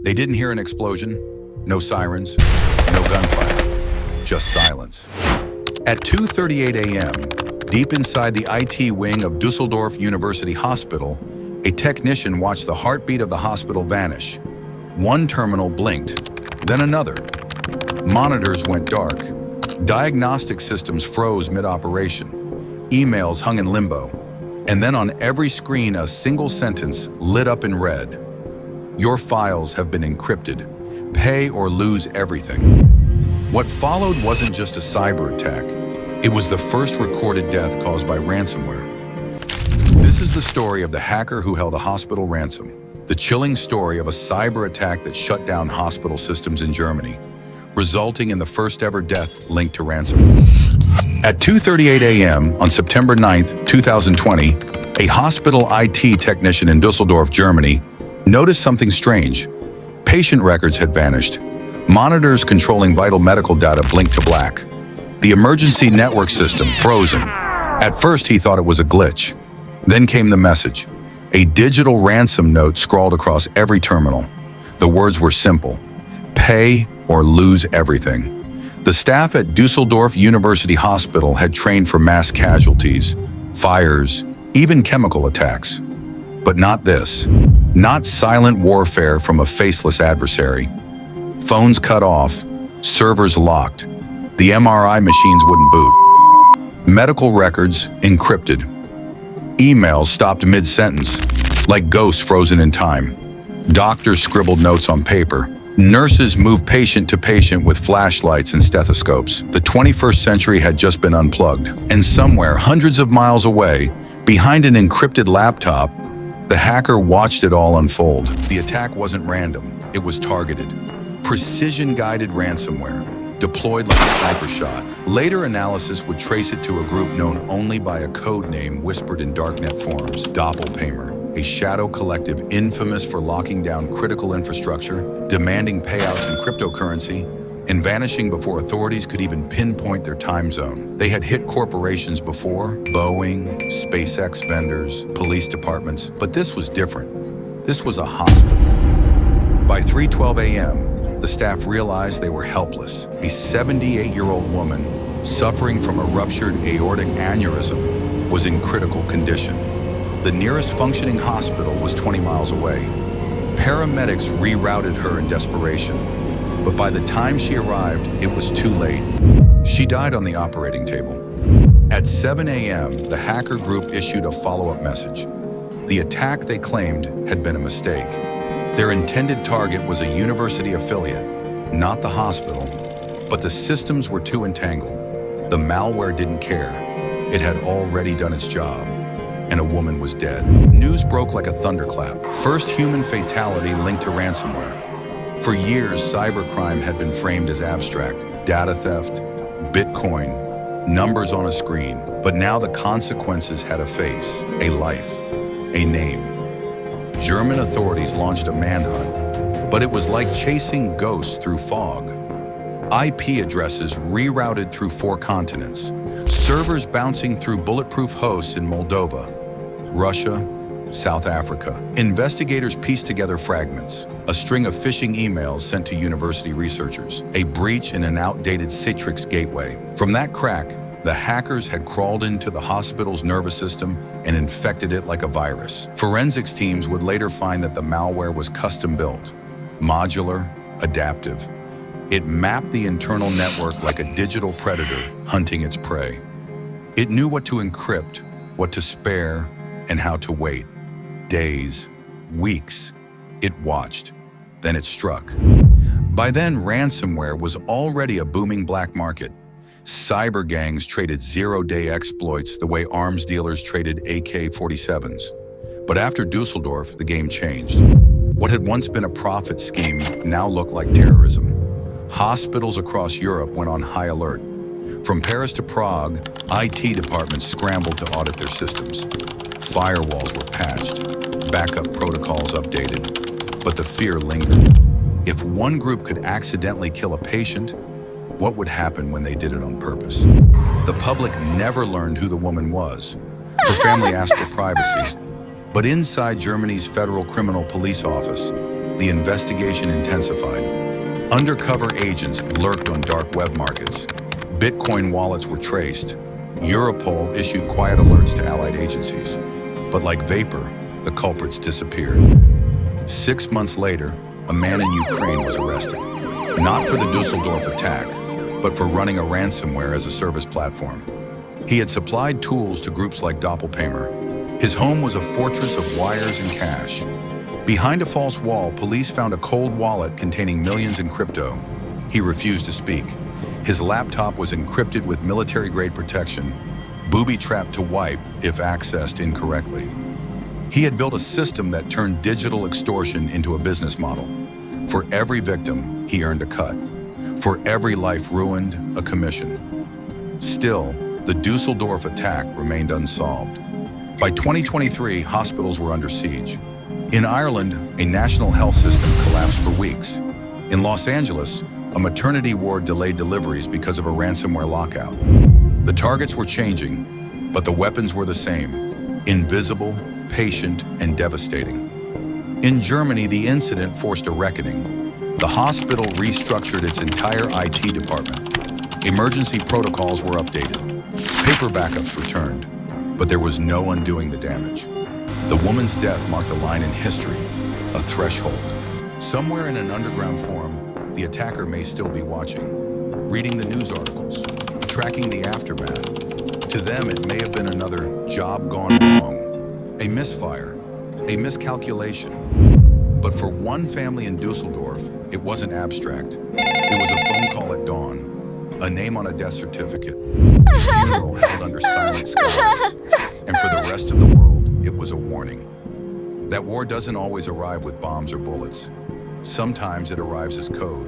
They didn't hear an explosion, no sirens, no gunfire, just silence. At 2:38 a.m., deep inside the IT wing of Düsseldorf University Hospital, a technician watched the heartbeat of the hospital vanish. One terminal blinked, then another. Monitors went dark. Diagnostic systems froze mid-operation. Emails hung in limbo. And then on every screen, a single sentence lit up in red. Your files have been encrypted. Pay or lose everything. What followed wasn't just a cyber attack. It was the first recorded death caused by ransomware. This is the story of the hacker who held a hospital ransom. The chilling story of a cyber attack that shut down hospital systems in Germany, resulting in the first ever death linked to ransomware. At 2:38 a.m. on September 9, 2020, a hospital IT technician in Düsseldorf, Germany, noticed something strange. Patient records had vanished. Monitors controlling vital medical data blinked to black. The emergency network system frozen. At first, he thought it was a glitch. Then came the message. A digital ransom note scrawled across every terminal. The words were simple: pay or lose everything. The staff at Düsseldorf University Hospital had trained for mass casualties, fires, even chemical attacks. But not this. Not silent warfare from a faceless adversary. Phones cut off, servers locked. The MRI machines wouldn't boot. Medical records encrypted. Emails stopped mid-sentence, like ghosts frozen in time. Doctors scribbled notes on paper. Nurses moved patient to patient with flashlights and stethoscopes. The 21st century had just been unplugged. And somewhere, hundreds of miles away, behind an encrypted laptop, the hacker watched it all unfold. The attack wasn't random. It was targeted. Precision-guided ransomware, deployed like a sniper shot. Later analysis would trace it to a group known only by a code name whispered in darknet forums, Doppelpaymer, a shadow collective infamous for locking down critical infrastructure, demanding payouts in cryptocurrency, and vanishing before authorities could even pinpoint their time zone. They had hit corporations before, Boeing, SpaceX vendors, police departments, but this was different. This was a hospital. By 3:12 a.m., the staff realized they were helpless. A 78-year-old woman, suffering from a ruptured aortic aneurysm, was in critical condition. The nearest functioning hospital was 20 miles away. Paramedics rerouted her in desperation, but by the time she arrived, it was too late. She died on the operating table. At 7 a.m., the hacker group issued a follow-up message. The attack, they claimed, had been a mistake. Their intended target was a university affiliate, not the hospital, but the systems were too entangled. The malware didn't care. It had already done its job, and a woman was dead. News broke like a thunderclap. First human fatality linked to ransomware. For years, cybercrime had been framed as abstract: data theft, Bitcoin, numbers on a screen. But now the consequences had a face, a life, a name. German authorities launched a manhunt, but it was like chasing ghosts through fog. IP addresses rerouted through 4 continents, servers bouncing through bulletproof hosts in Moldova, Russia, South Africa. Investigators pieced together fragments, a string of phishing emails sent to university researchers, a breach in an outdated Citrix gateway. From that crack, the hackers had crawled into the hospital's nervous system and infected it like a virus. Forensics teams would later find that the malware was custom-built, modular, adaptive. It mapped the internal network like a digital predator hunting its prey. It knew what to encrypt, what to spare, and how to wait. Days, weeks, it watched. Then it struck. By then, ransomware was already a booming black market. Cyber gangs traded zero-day exploits the way arms dealers traded AK-47s. But after Düsseldorf, the game changed. What had once been a profit scheme now looked like terrorism. Hospitals across Europe went on high alert. From Paris to Prague, IT departments scrambled to audit their systems. Firewalls were patched, backup protocols updated, but the fear lingered. If one group could accidentally kill a patient, what would happen when they did it on purpose? The public never learned who the woman was. Her family asked for privacy. But inside Germany's Federal Criminal Police Office, the investigation intensified. Undercover agents lurked on dark web markets. Bitcoin wallets were traced. Europol issued quiet alerts to allied agencies. But like vapor, the culprits disappeared. 6 months later, a man in Ukraine was arrested. Not for the Düsseldorf attack, but for running a ransomware as a service platform. He had supplied tools to groups like Doppelpaymer. His home was a fortress of wires and cash. Behind a false wall, police found a cold wallet containing millions in crypto. He refused to speak. His laptop was encrypted with military-grade protection, booby-trapped to wipe if accessed incorrectly. He had built a system that turned digital extortion into a business model. For every victim, he earned a cut. For every life ruined, a commission. Still, the Düsseldorf attack remained unsolved. By 2023, hospitals were under siege. In Ireland, a national health system collapsed for weeks. In Los Angeles, a maternity ward delayed deliveries because of a ransomware lockout. The targets were changing, but the weapons were the same: invisible, patient, and devastating. In Germany, the incident forced a reckoning. The hospital restructured its entire IT department. Emergency protocols were updated. Paper backups returned, but there was no undoing the damage. The woman's death marked a line in history, a threshold. Somewhere in an underground forum, the attacker may still be watching, reading the news articles, tracking the aftermath. To them, it may have been another job gone wrong, a misfire, a miscalculation. But for one family in Düsseldorf, it wasn't abstract. It was a phone call at dawn, a name on a death certificate, a funeral held under silent skies. And for the rest of the world, it was a warning. That war doesn't always arrive with bombs or bullets. Sometimes it arrives as code.